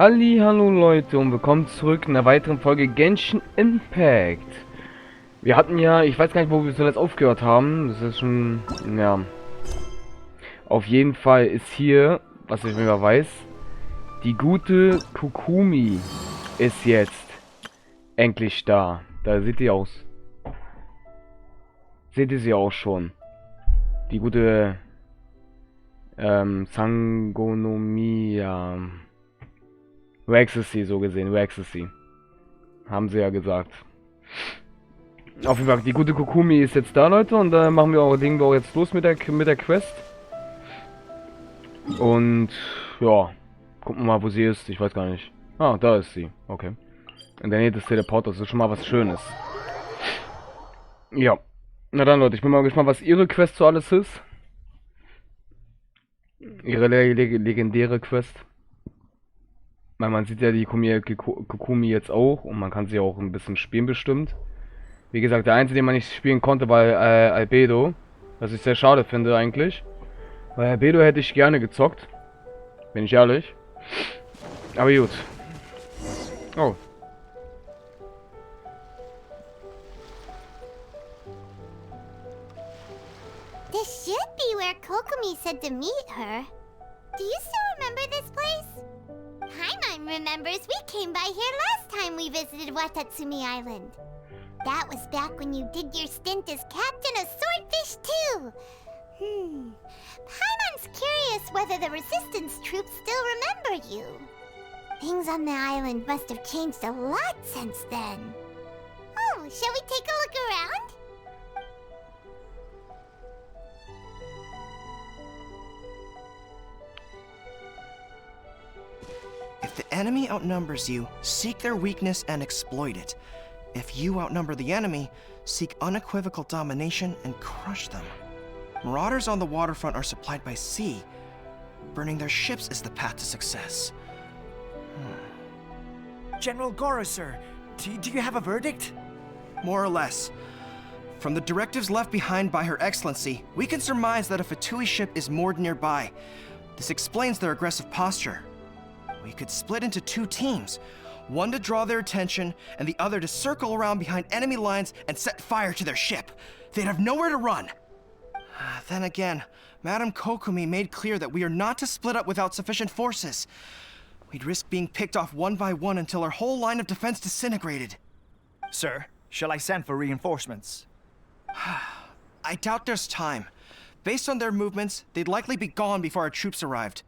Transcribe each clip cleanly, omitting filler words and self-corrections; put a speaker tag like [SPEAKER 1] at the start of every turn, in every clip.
[SPEAKER 1] Hallo Leute und willkommen zurück in einer weiteren Folge Genshin Impact. Wir hatten ja, ich weiß gar nicht, wo wir zuletzt aufgehört haben. Das ist schon, ja. Auf jeden Fall ist hier, was ich mir weiß, die gute Kokumi ist jetzt endlich da. Da sieht die aus. Seht ihr sie auch schon? Die gute Sangonomia. Waxesy, so gesehen, Waxesy. Haben sie ja gesagt. Auf jeden Fall, die gute Kokumi ist jetzt da, Leute, und da machen wir auch, legen wir auch jetzt los mit der Quest. Und ja, gucken wir mal, wo sie ist. Ich weiß gar nicht. Ah, da ist sie. Okay. In der Nähe des Teleporters, das ist schon mal was Schönes. Ja. Na dann, Leute, ich bin mal gespannt, was ihre Quest so alles ist. Ihre legendäre Quest. Weil man sieht ja die Kokumi jetzt auch und man kann sie auch ein bisschen spielen bestimmt. Wie gesagt, der einzige, den man nicht spielen konnte, war Albedo. Was ich sehr schade finde eigentlich. Weil Albedo hätte ich gerne gezockt. Bin ich ehrlich. Aber gut. Oh.
[SPEAKER 2] This should be where Kokumi said to meet her. Do you still remember this place? Paimon remembers we came by here last time we visited Watatsumi Island. That was back when you did your stint as captain of Swordfish too. Paimon's curious whether the resistance troops still remember you. Things on the island must have changed a lot since then. Oh, shall we take a look around?
[SPEAKER 3] If the enemy outnumbers you, seek their weakness and exploit it. If you outnumber the enemy, seek unequivocal domination and crush them. Marauders on the waterfront are supplied by sea. Burning their ships is the path to success.
[SPEAKER 4] General Goro, sir, do you have a verdict?
[SPEAKER 3] More or less. From the directives left behind by Her Excellency, we can surmise that a Fatui ship is moored nearby. This explains their aggressive posture. We could split into two teams, one to draw their attention, and the other to circle around behind enemy lines and set fire to their ship. They'd have nowhere to run. Then again, Madame Kokumi made clear that we are not to split up without sufficient forces. We'd risk being picked off one by one until our whole line of defense disintegrated.
[SPEAKER 4] Sir, shall I send for reinforcements?
[SPEAKER 3] I doubt there's time. Based on their movements, they'd likely be gone before our troops arrived.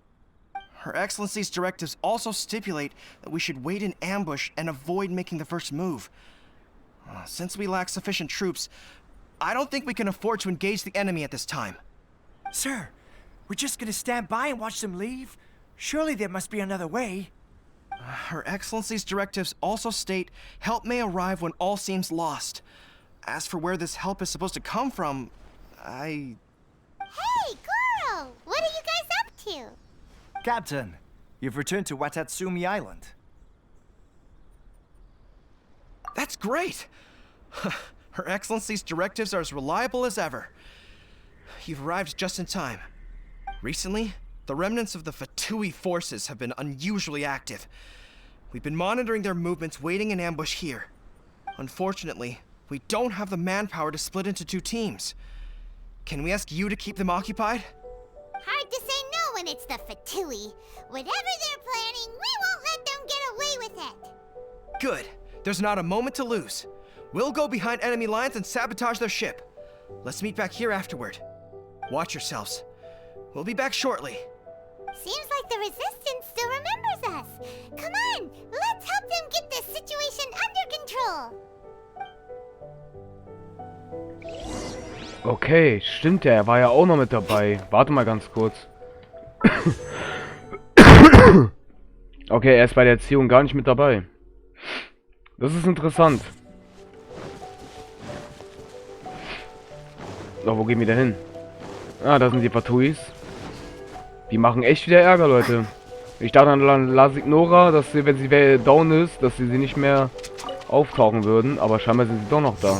[SPEAKER 3] Her Excellency's directives also stipulate that we should wait in ambush and avoid making the first move. Since we lack sufficient troops, I don't think we can afford to engage the enemy at this time.
[SPEAKER 4] Sir, we're just gonna stand by and watch them leave? Surely there must be another way.
[SPEAKER 3] Her Excellency's directives also state help may arrive when all seems lost. As for where this help is supposed to come from,
[SPEAKER 2] Hey, Goro! What are you guys up to?
[SPEAKER 4] Captain, you've returned to Watatsumi Island.
[SPEAKER 3] That's great! Her Excellency's directives are as reliable as ever. You've arrived just in time. Recently, the remnants of the Fatui forces have been unusually active. We've been monitoring their movements, waiting in ambush here. Unfortunately, we don't have the manpower to split into two teams. Can we ask you to keep them occupied?
[SPEAKER 2] Hard to say no when it's the Fatui. Whatever they're planning, we won't let them get away with it.
[SPEAKER 3] Good. There's not a moment to lose. We'll go behind enemy lines and sabotage their ship. Let's meet back here afterward. Watch yourselves. We'll be back shortly.
[SPEAKER 2] Seems like the Resistance still remembers us. Come on, let's help them get this situation under control.
[SPEAKER 1] Okay, stimmt ja, er war ja auch noch mit dabei. Warte mal ganz kurz. Okay, er ist bei der Erziehung gar nicht mit dabei. Das ist interessant. So, wo gehen wir denn hin? Ah, da sind die Fatuis. Die machen echt wieder Ärger, Leute. Ich dachte an La Signora, dass sie, wenn sie down ist, dass sie nicht mehr auftauchen würden. Aber scheinbar sind sie doch noch da.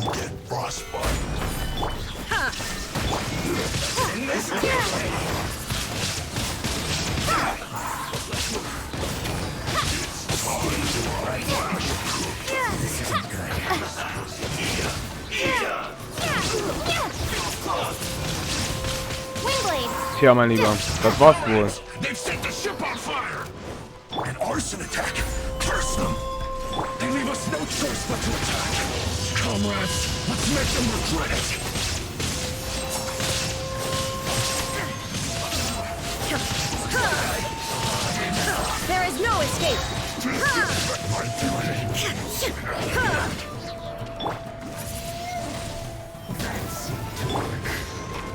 [SPEAKER 2] Windblade.
[SPEAKER 1] Tja, mein Lieber, das war's wohl.
[SPEAKER 5] They've set the ship on fire! An arson attack! Curse them! They leave us no choice but to attack! Comrades, let's make them regret it!
[SPEAKER 2] There is no escape.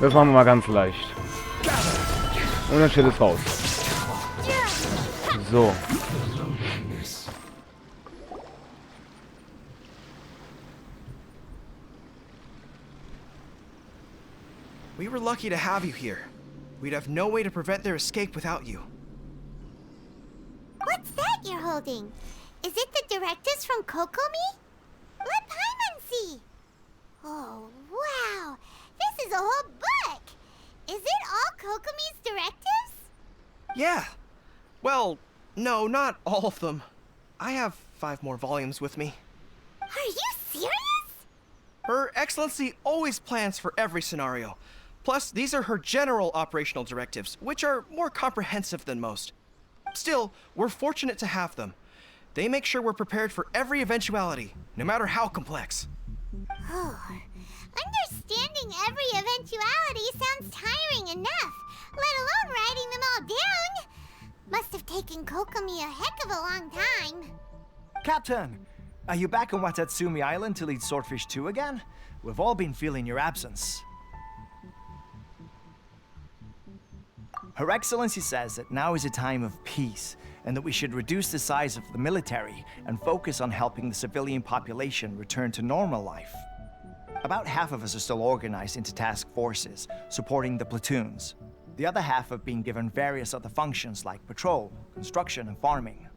[SPEAKER 1] Das machen wir mal ganz leicht. Und dann steht es raus. So.
[SPEAKER 3] We were lucky to have you here. We'd have no way to prevent their escape without you.
[SPEAKER 2] What's that you're holding? Is it the directives from Kokomi? Let Paimon see. Oh, wow. This is a whole book. Is it all Kokomi's directives?
[SPEAKER 3] Yeah. Well, no, not all of them. I have 5 more volumes with me.
[SPEAKER 2] Are you serious?
[SPEAKER 3] Her Excellency always plans for every scenario. Plus, these are her general operational directives, which are more comprehensive than most. Still, we're fortunate to have them. They make sure we're prepared for every eventuality, no matter how complex.
[SPEAKER 2] Oh, understanding every eventuality sounds tiring enough, let alone writing them all down. Must have taken Kokomi a heck of a long time.
[SPEAKER 4] Captain, are you back on Watatsumi Island to lead Swordfish 2 again? We've all been feeling your absence. Her Excellency says that now is a time of peace, and that we should reduce the size of the military and focus on helping the civilian population return to normal life. About half of us are still organized into task forces, supporting the platoons. The other half have been given various other functions like patrol, construction, and farming.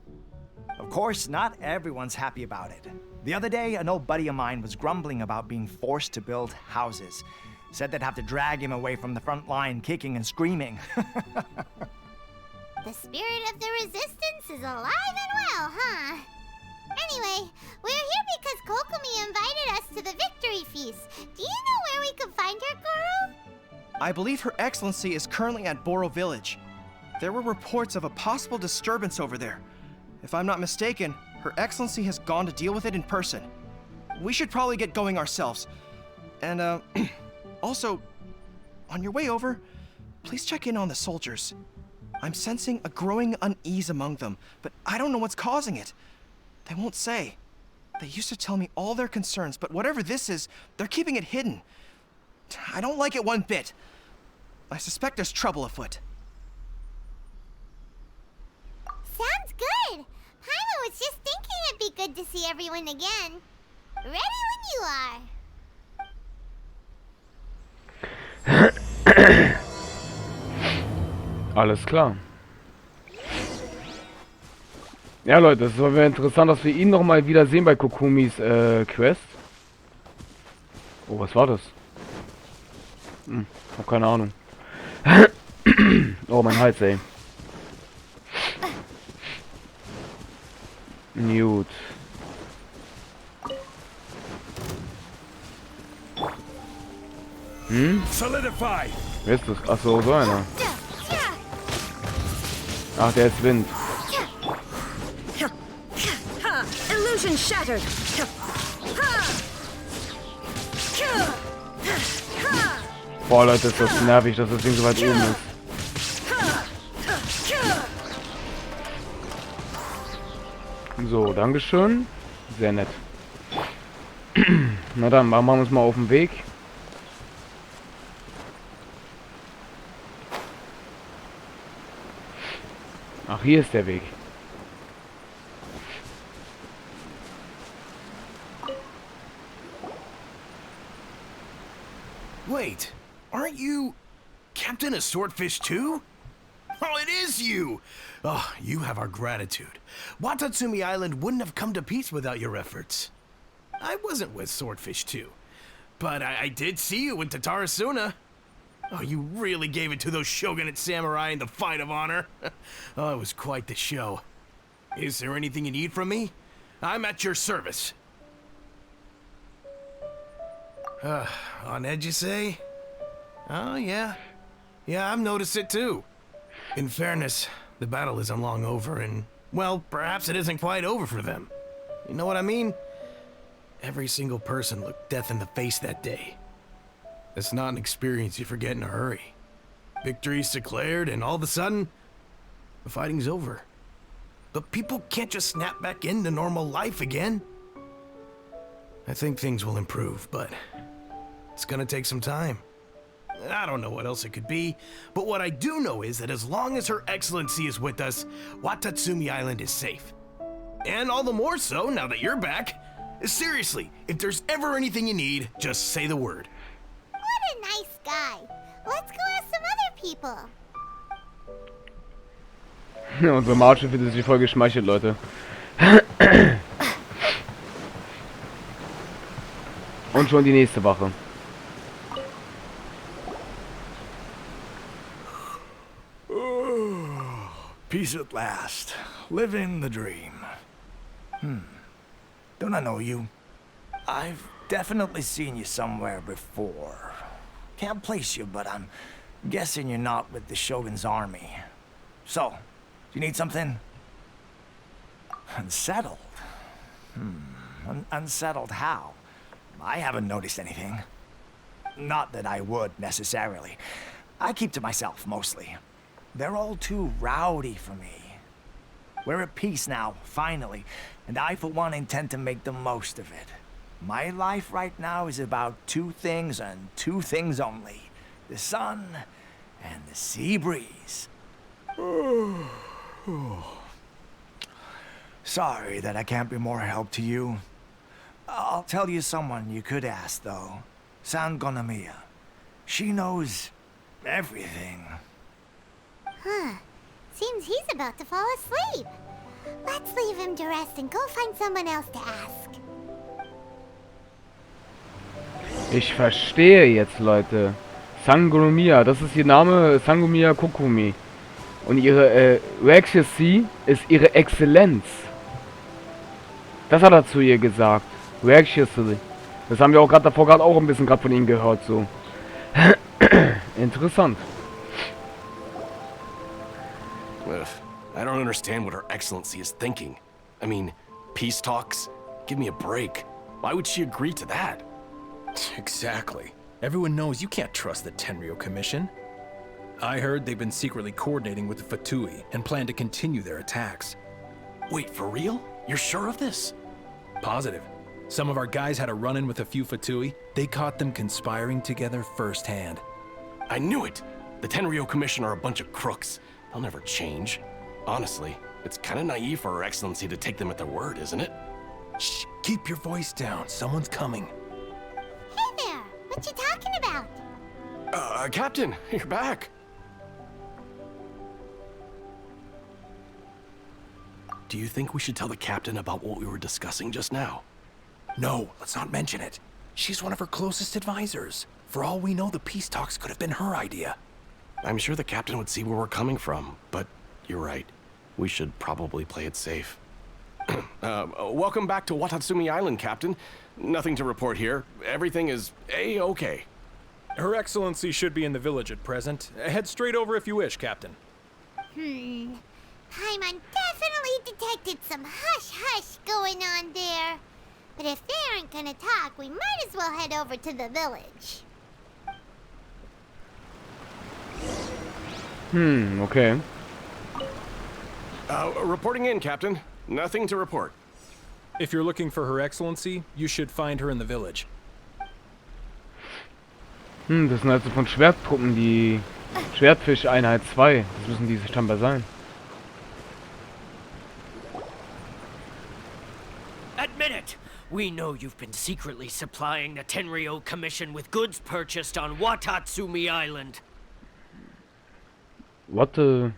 [SPEAKER 4] Of course, not everyone's happy about it. The other day, an old buddy of mine was grumbling about being forced to build houses. Said they'd have to drag him away from the front line, kicking and screaming.
[SPEAKER 2] The spirit of the resistance is alive and well, huh? Anyway, we're here because Kokomi invited us to the victory feast. Do you know where we can find her, Goro?
[SPEAKER 3] I believe Her Excellency is currently at Boro Village. There were reports of a possible disturbance over there. If I'm not mistaken, Her Excellency has gone to deal with it in person. We should probably get going ourselves. And, also, on your way over, please check in on the soldiers. I'm sensing a growing unease among them, but I don't know what's causing it. They won't say. They used to tell me all their concerns, but whatever this is, they're keeping it hidden. I don't like it one bit. I suspect there's trouble afoot.
[SPEAKER 2] Sounds good. Paimon was just thinking it'd be good to see everyone again. Ready when you are.
[SPEAKER 1] Alles klar. Ja, Leute, es wäre interessant, dass wir ihn noch mal wieder sehen bei Kokomis Quest. Oh, was war das? Hab keine Ahnung. Oh, mein Hals, ey. Gut.
[SPEAKER 5] Solidify!
[SPEAKER 1] Wer ist das? Achso, so einer. Ach, der ist Wind.
[SPEAKER 6] Illusion shattered.
[SPEAKER 1] Boah, Leute, ist das nervig, dass das Ding so weit oben ist. So, Dankeschön. Sehr nett. Na dann, machen wir uns mal auf den Weg. Ach, hier ist der Weg.
[SPEAKER 5] Wait, aren't you Captain of Swordfish too? Oh, it is you! Oh, you have our gratitude. Watatsumi Island wouldn't have come to peace without your efforts. I wasn't with Swordfish 2, but I did see you in Tatarasuna. Oh, you really gave it to those shogunate samurai in the fight of honor. Oh, it was quite the show. Is there anything you need from me? I'm at your service. On edge, you say? Oh, yeah. Yeah, I've noticed it too. In fairness, the battle isn't long over, and, well, perhaps it isn't quite over for them. You know what I mean? Every single person looked death in the face that day. It's not an experience you forget in a hurry. Victory's declared, and all of a sudden, the fighting's over. But people can't just snap back into normal life again. I think things will improve, but it's gonna take some time. I don't know what else it could be, but what I do know is that as long as Her Excellency is with us, Watatsumi Island is safe. And all the more so now that you're back. Seriously, if there's ever anything you need, just say the word.
[SPEAKER 2] What a nice guy. Let's go ask some other people.
[SPEAKER 1] Unsere Masho findet sich voll geschmeichelt, Leute. Und schon die nächste Wache.
[SPEAKER 4] Peace at last. Living the dream. Don't I know you? I've definitely seen you somewhere before. Can't place you, but I'm guessing you're not with the Shogun's army. So, do you need something? Unsettled? Unsettled how? I haven't noticed anything. Not that I would, necessarily. I keep to myself, mostly. They're all too rowdy for me. We're at peace now, finally, and I, for one, intend to make the most of it. My life right now is about two things and two things only. The sun and the sea breeze. Sorry that I can't be more help to you. I'll tell you someone you could ask, though. San Gonamiya. She knows everything.
[SPEAKER 2] Huh. Seems he's about to fall asleep. Let's leave him to rest and go find someone else to ask.
[SPEAKER 1] Ich verstehe jetzt, Leute. Sangonomiya, das ist ihr Name, Sangonomiya Kokumi. Und ihre Reaction ist ihre Exzellenz. Das hat er zu ihr gesagt. Reaction. Das haben wir auch gerade davor auch ein bisschen von ihnen gehört, so. Interessant.
[SPEAKER 7] I don't understand what Her Excellency is thinking. I mean, peace talks? Give me a break. Why would she agree to that?
[SPEAKER 8] Exactly. Everyone knows you can't trust the Tenryo Commission. I heard they've been secretly coordinating with the Fatui and plan to continue their attacks.
[SPEAKER 7] Wait, for real? You're sure of this?
[SPEAKER 8] Positive. Some of our guys had a run-in with a few Fatui. They caught them conspiring together firsthand.
[SPEAKER 7] I knew it! The Tenryo Commission are a bunch of crooks. They'll never change. Honestly, it's kind of naive for Her Excellency to take them at their word, isn't it?
[SPEAKER 8] Shh, keep your voice down. Someone's coming.
[SPEAKER 2] Hey there! What you talking about?
[SPEAKER 7] Captain, you're back. Do you think we should tell the captain about what we were discussing just now?
[SPEAKER 8] No, let's not mention it. She's one of her closest advisors. For all we know, the peace talks could have been her idea.
[SPEAKER 7] I'm sure the captain would see where we're coming from, but you're right. We should probably play it safe. Welcome back to Watatsumi Island, Captain. Nothing to report here. Everything is A-okay.
[SPEAKER 8] Her Excellency should be in the village at present. Head straight over if you wish, Captain.
[SPEAKER 2] Paimon definitely detected some hush-hush going on there. But if they aren't gonna talk, we might as well head over to the village.
[SPEAKER 1] Okay.
[SPEAKER 7] Reporting in, Captain. Nothing to report.
[SPEAKER 8] If you're looking for Her Excellency, you should find her in the village.
[SPEAKER 1] Das sind also von Schwerttruppen die Schwertfisch-Einheit 2. Das müssen diese scheinbar sein.
[SPEAKER 9] Admit it! We know you've been secretly supplying the Tenryo Commission with goods purchased on Watatsumi Island.
[SPEAKER 1] What the...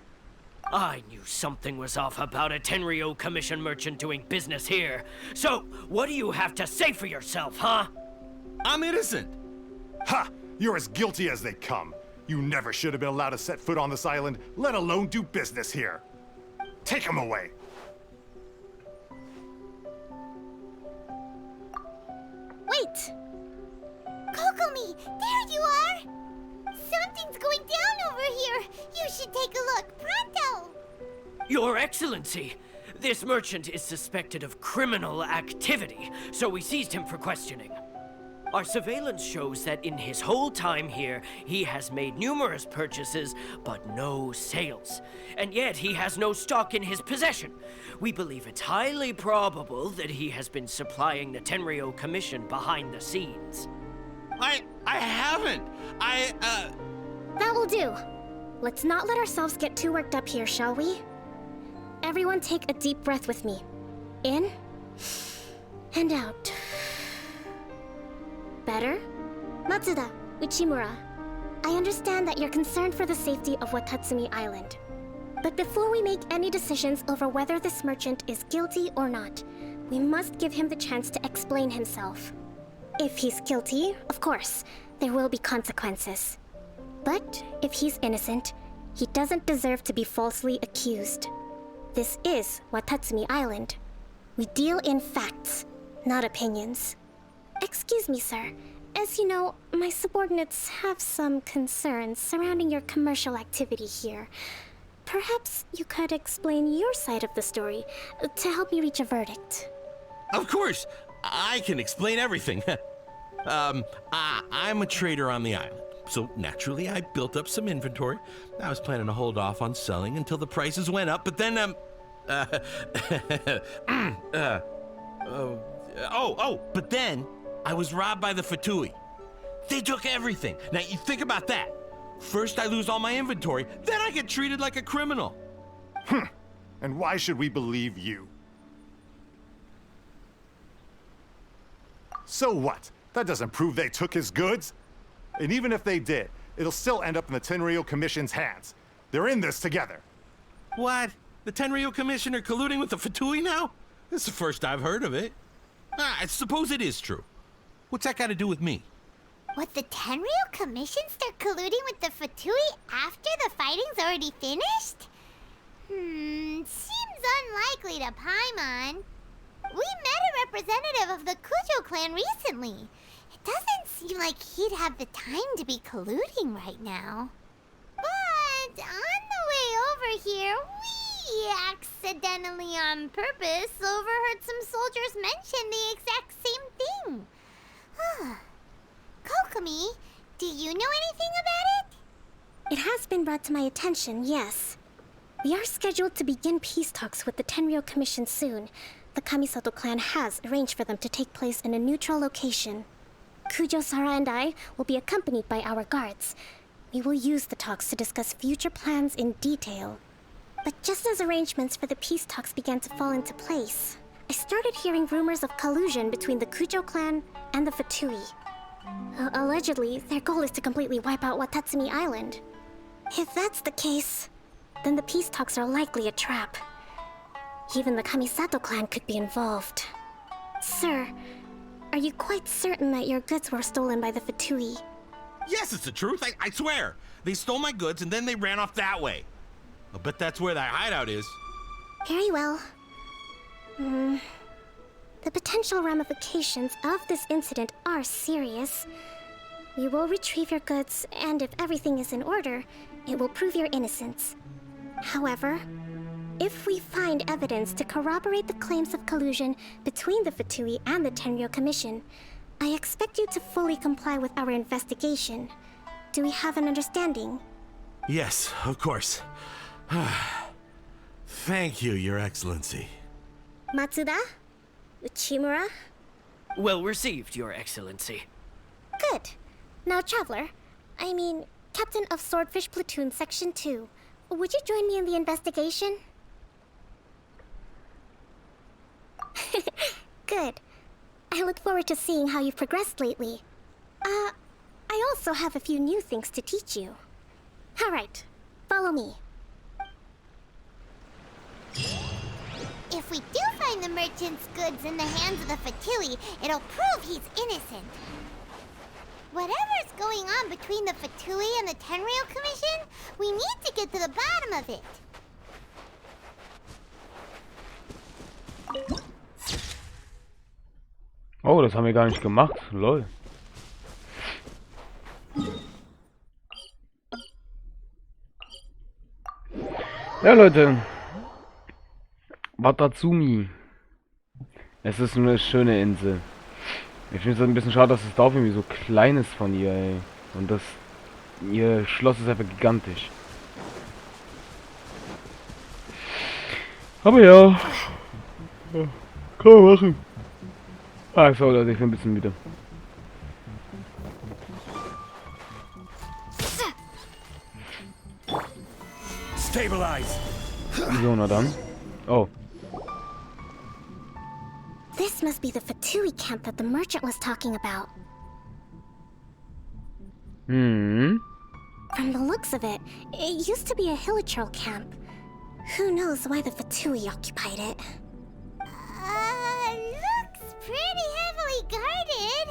[SPEAKER 9] I knew something was off about a Tenryo Commission merchant doing business here. So, what do you have to say for yourself, huh?
[SPEAKER 10] I'm innocent! Ha! You're as guilty as they come. You never should have been allowed to set foot on this island, let alone do business here. Take him away.
[SPEAKER 2] What? Kokomi, there you are! Something's going down over here! You should take a look, pronto!
[SPEAKER 9] Your Excellency, this merchant is suspected of criminal activity, so we seized him for questioning. Our surveillance shows that in his whole time here, he has made numerous purchases, but no sales. And yet he has no stock in his possession. We believe it's highly probable that he has been supplying the Tenryou Commission behind the scenes.
[SPEAKER 11] I haven't.
[SPEAKER 12] That will do. Let's not let ourselves get too worked up here, shall we? Everyone take a deep breath with me. In and out. Better? Matsuda, Uchimura, I understand that you're concerned for the safety of Watatsumi Island. But before we make any decisions over whether this merchant is guilty or not, we must give him the chance to explain himself. If he's guilty, of course, there will be consequences. But if he's innocent, he doesn't deserve to be falsely accused. This is Watatsumi Island. We deal in facts, not opinions. Excuse me, sir. As you know, my subordinates have some concerns surrounding your commercial activity here. Perhaps you could explain your side of the story to help me reach a verdict.
[SPEAKER 11] Of course, I can explain everything. I'm a trader on the island, so naturally I built up some inventory. I was planning to hold off on selling until the prices went up, but then, but then I was robbed by the Fatui. They took everything. Now, you think about that. First I lose all my inventory, then I get treated like a criminal.
[SPEAKER 10] And why should we believe you? So what? That doesn't prove they took his goods. And even if they did, it'll still end up in the Tenryou Commission's hands. They're in this together.
[SPEAKER 11] What? The Tenryou Commission are colluding with the Fatui now? This is the first I've heard of it. I suppose it is true. What's that got to do with me?
[SPEAKER 2] What, the Tenryou Commission start colluding with the Fatui after the fighting's already finished? Seems unlikely to Paimon. We met a representative of the Kujo clan recently. It doesn't seem like he'd have the time to be colluding right now. But on the way over here, we accidentally on purpose overheard some soldiers mention the exact same thing. Kokomi, do you know anything about it?
[SPEAKER 12] It has been brought to my attention, yes. We are scheduled to begin peace talks with the Tenryou Commission soon. The Kamisato clan has arranged for them to take place in a neutral location. Kujo-Sara and I will be accompanied by our guards. We will use the talks to discuss future plans in detail. But just as arrangements for the peace talks began to fall into place, I started hearing rumors of collusion between the Kujo clan and the Fatui. Allegedly, their goal is to completely wipe out Watatsumi Island. If that's the case, then the peace talks are likely a trap. Even the Kamisato clan could be involved. Sir, are you quite certain that your goods were stolen by the Fatui?
[SPEAKER 11] Yes, it's the truth. I swear. They stole my goods and then they ran off that way. I'll bet that's where that hideout is.
[SPEAKER 12] Very well. The potential ramifications of this incident are serious. We will retrieve your goods, and if everything is in order, it will prove your innocence. However, if we find evidence to corroborate the claims of collusion between the Fatui and the Tenryou Commission, I expect you to fully comply with our investigation. Do we have an understanding?
[SPEAKER 11] Yes, of course. Thank you, Your Excellency.
[SPEAKER 12] Matsuda? Uchimura?
[SPEAKER 9] Well received, Your Excellency.
[SPEAKER 12] Good. Now, Traveler, Captain of Swordfish Platoon Section 2, would you join me in the investigation? Good. I look forward to seeing how you've progressed lately. I also have a few new things to teach you. All right, follow me.
[SPEAKER 2] If we do find the merchant's goods in the hands of the Fatui, it'll prove he's innocent. Whatever's going on between the Fatui and the Tenryou Commission, we need to get to the bottom of it.
[SPEAKER 1] Oh, das haben wir gar nicht gemacht. Lol. Ja, Leute. Watatsumi. Es ist eine schöne Insel. Ich finde es ein bisschen schade, dass das Dorf irgendwie so klein ist von ihr, ey. Und das... Ihr Schloss ist einfach gigantisch. Aber ja. Kann man machen. Ah, so Leute, ich bin ein bisschen müde.
[SPEAKER 11] Stabilize.
[SPEAKER 1] So, na dann. Oh.
[SPEAKER 12] This must be the Fatui camp that the merchant was talking about.
[SPEAKER 1] Hmm.
[SPEAKER 12] From the looks of it, it used to be a hilichurl camp. Who knows why the Fatui occupied it?
[SPEAKER 2] Looks pretty heavily guarded.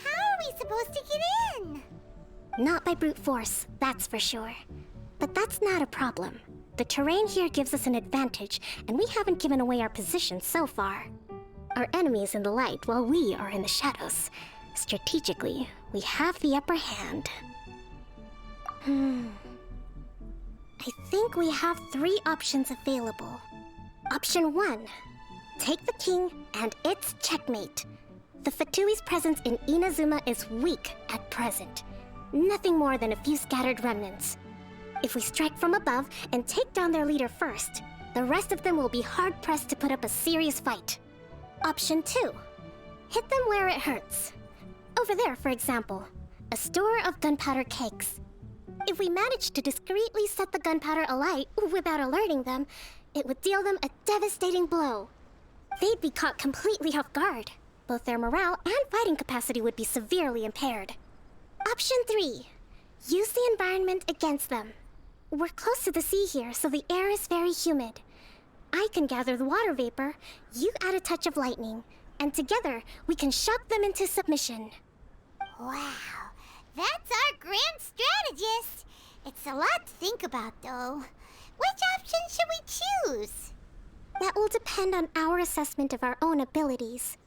[SPEAKER 2] How are we supposed to get in?
[SPEAKER 12] Not by brute force, that's for sure. But that's not a problem. The terrain here gives us an advantage, and we haven't given away our position so far. Our enemy is in the light while we are in the shadows. Strategically, we have the upper hand. I think we have 3 options available. Option 1. Take the king, and it's checkmate. The Fatui's presence in Inazuma is weak at present. Nothing more than a few scattered remnants. If we strike from above and take down their leader first, the rest of them will be hard-pressed to put up a serious fight. Option 2. Hit them where it hurts. Over there, for example, a store of gunpowder cakes. If we manage to discreetly set the gunpowder alight without alerting them, it would deal them a devastating blow. They'd be caught completely off guard. Both their morale and fighting capacity would be severely impaired. Option 3. Use the environment against them. We're close to the sea here, so the air is very humid. I can gather the water vapor, you add a touch of lightning, and together we can shock them into submission.
[SPEAKER 2] Wow, that's our grand strategist. It's a lot to think about, though. Which option should we choose?
[SPEAKER 12] That will depend on our assessment of our own abilities.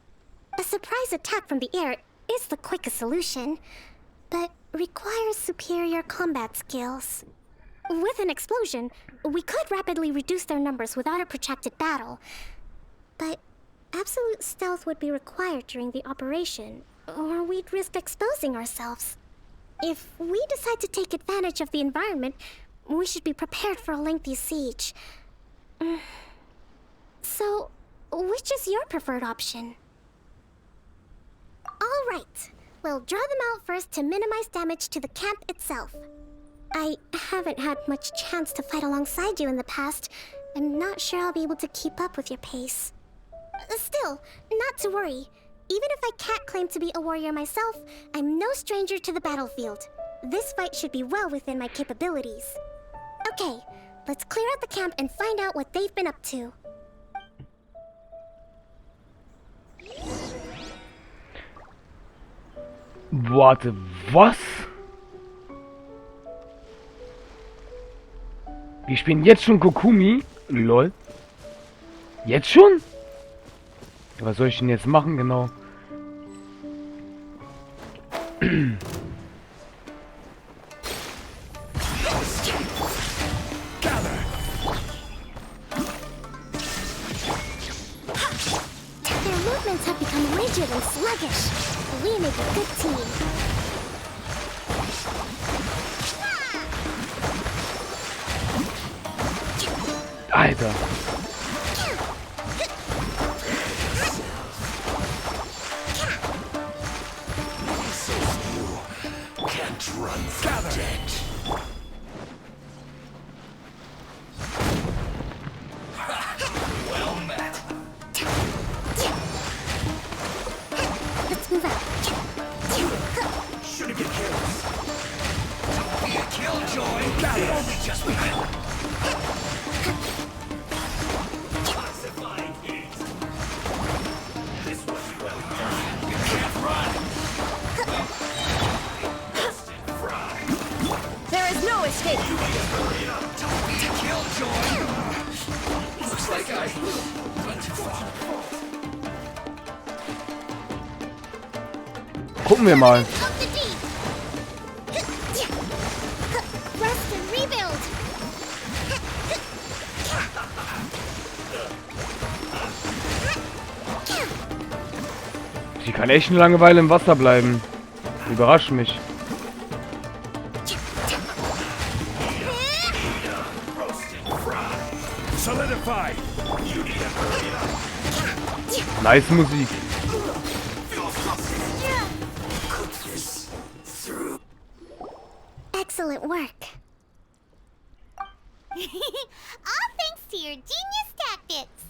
[SPEAKER 12] A surprise attack from the air is the quickest solution, but requires superior combat skills. With an explosion, we could rapidly reduce their numbers without a protracted battle. But absolute stealth would be required during the operation, or we'd risk exposing ourselves. If we decide to take advantage of the environment, we should be prepared for a lengthy siege. So, which is your preferred option? All right. We'll draw them out first to minimize damage to the camp itself. I haven't had much chance to fight alongside you in the past. I'm not sure I'll be able to keep up with your pace. Still, not to worry. Even if I can't claim to be a warrior myself, I'm no stranger to the battlefield. This fight should be well within my capabilities. Okay, let's clear out the camp and find out what they've been up to.
[SPEAKER 1] Warte, was? Wir spielen jetzt schon Kokumi? Lol. Jetzt schon? Was soll ich denn jetzt machen, genau?
[SPEAKER 12] Their movements have become rigid and sluggish. We make a good team.
[SPEAKER 1] Alter.
[SPEAKER 5] Can't run from debt. Well met.
[SPEAKER 12] Let's move out.
[SPEAKER 5] Should have been careless. Don't be a killjoy. Only just behind. Classifying things. This was well done. You can't run.
[SPEAKER 6] There is no escape.
[SPEAKER 5] Hurry up. Don't be a killjoy. Looks like I went too far.
[SPEAKER 1] Gucken wir mal.
[SPEAKER 12] Rest and rebuild.
[SPEAKER 1] Sie kann echt eine Langeweile im Wasser bleiben. Überrascht mich.
[SPEAKER 10] Solidify.
[SPEAKER 1] Nice Musik.
[SPEAKER 12] Excellent work.
[SPEAKER 2] All thanks to your genius tactics.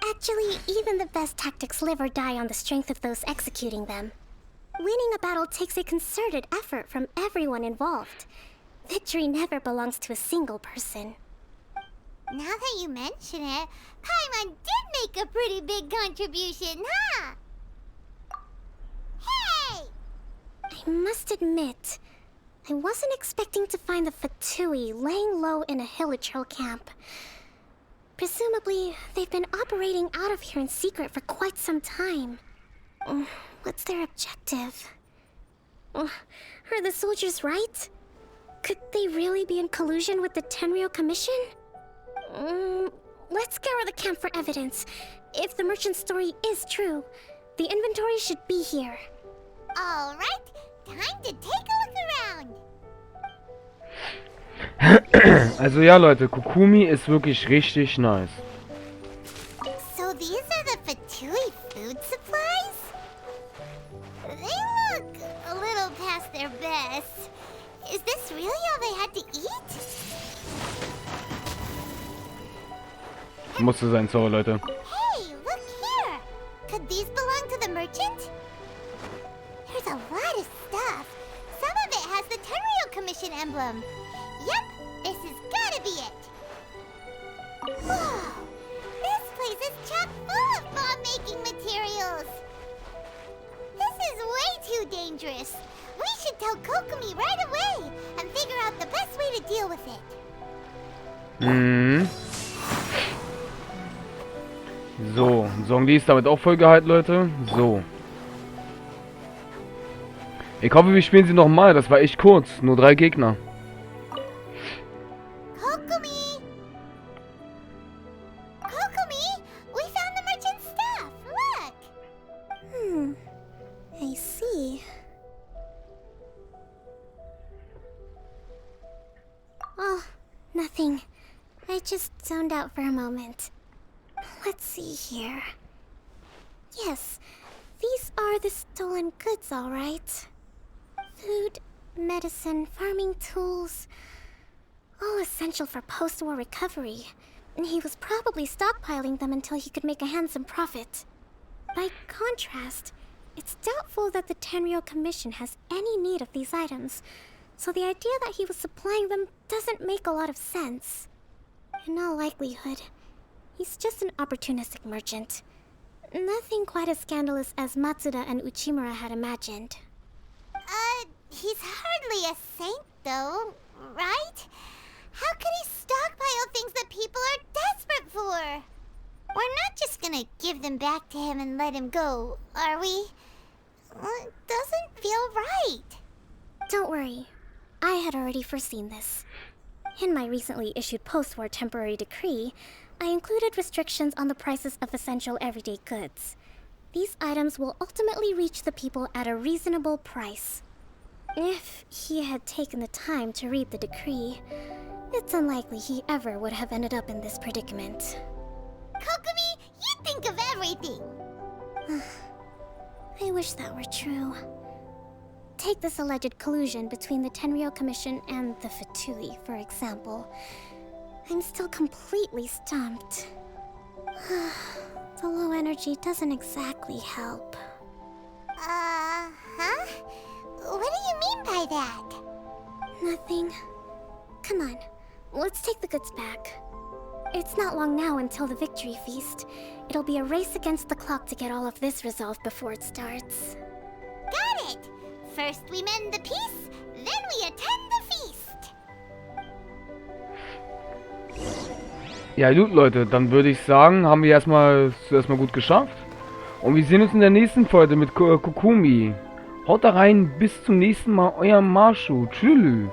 [SPEAKER 12] Actually, even the best tactics live or die on the strength of those executing them. Winning a battle takes a concerted effort from everyone involved. Victory never belongs to a single person.
[SPEAKER 2] Now that you mention it, Paimon did make a pretty big contribution, huh? Hey!
[SPEAKER 12] I must admit, I wasn't expecting to find the Fatui laying low in a Hilichurl camp. Presumably, they've been operating out of here in secret for quite some time. What's their objective? Are the soldiers right? Could they really be in collusion with the Tenryou Commission? Let's scour the camp for evidence. If the merchant's story is true, the inventory should be here.
[SPEAKER 2] All right, time to take a look around.
[SPEAKER 1] Also ja, Leute, Kokumi ist wirklich richtig nice.
[SPEAKER 2] So these are the Fatui food supplies? They look a little past their best. Is this really all they had to eat?
[SPEAKER 1] Musste sein, so Leute.
[SPEAKER 2] Hey, look here! Could these belong to the merchant? There's a lot of stuff. Some of it has the Tenryou Commission emblem. Yep, this has gotta be it. Whoa! This place is chock full of bomb-making materials. This is way too dangerous. We should tell Kokumi right away and figure out the best way to deal with it.
[SPEAKER 1] Mhm. So, Song die ist damit auch voll gehalten, Leute. So. Ich hoffe, wir spielen sie nochmal. Das war echt kurz. Nur 3 Gegner.
[SPEAKER 2] Kokumi! Kokumi! We found the merchant's stuff! Look!
[SPEAKER 12] I see. Oh, nothing. I just zoned out for a moment. Let's see here. Yes, these are the stolen goods, all right. Food, medicine, farming tools. All essential for post-war recovery. And he was probably stockpiling them until he could make a handsome profit. By contrast, it's doubtful that the Tenryou Commission has any need of these items, so the idea that he was supplying them doesn't make a lot of sense. In all likelihood, he's just an opportunistic merchant. Nothing quite as scandalous as Matsuda and Uchimura had imagined.
[SPEAKER 2] He's hardly a saint, though, right? How could he stockpile things that people are desperate for? We're not just gonna give them back to him and let him go, are we? It doesn't feel right.
[SPEAKER 12] Don't worry. I had already foreseen this. In my recently issued post-war temporary decree, I included restrictions on the prices of essential everyday goods. These items will ultimately reach the people at a reasonable price. If he had taken the time to read the decree, it's unlikely he ever would have ended up in this predicament.
[SPEAKER 2] Kokumi, you think of everything!
[SPEAKER 12] I wish that were true. Take this alleged collusion between the Tenryou Commission and the Fatui, for example. I'm still completely stumped. The low energy doesn't exactly help.
[SPEAKER 2] Huh? What do you mean by that?
[SPEAKER 12] Nothing. Come on, let's take the goods back. It's not long now until the victory feast. It'll be a race against the clock to get all of this resolved before it starts.
[SPEAKER 2] Got it! First we mend the peace, then we attend the feast!
[SPEAKER 1] Ja gut, Leute, dann würde ich sagen, haben wir erstmal gut geschafft. Und wir sehen uns in der nächsten Folge mit Kokumi. Haut da rein, bis zum nächsten Mal, euer Masho. Tschüss.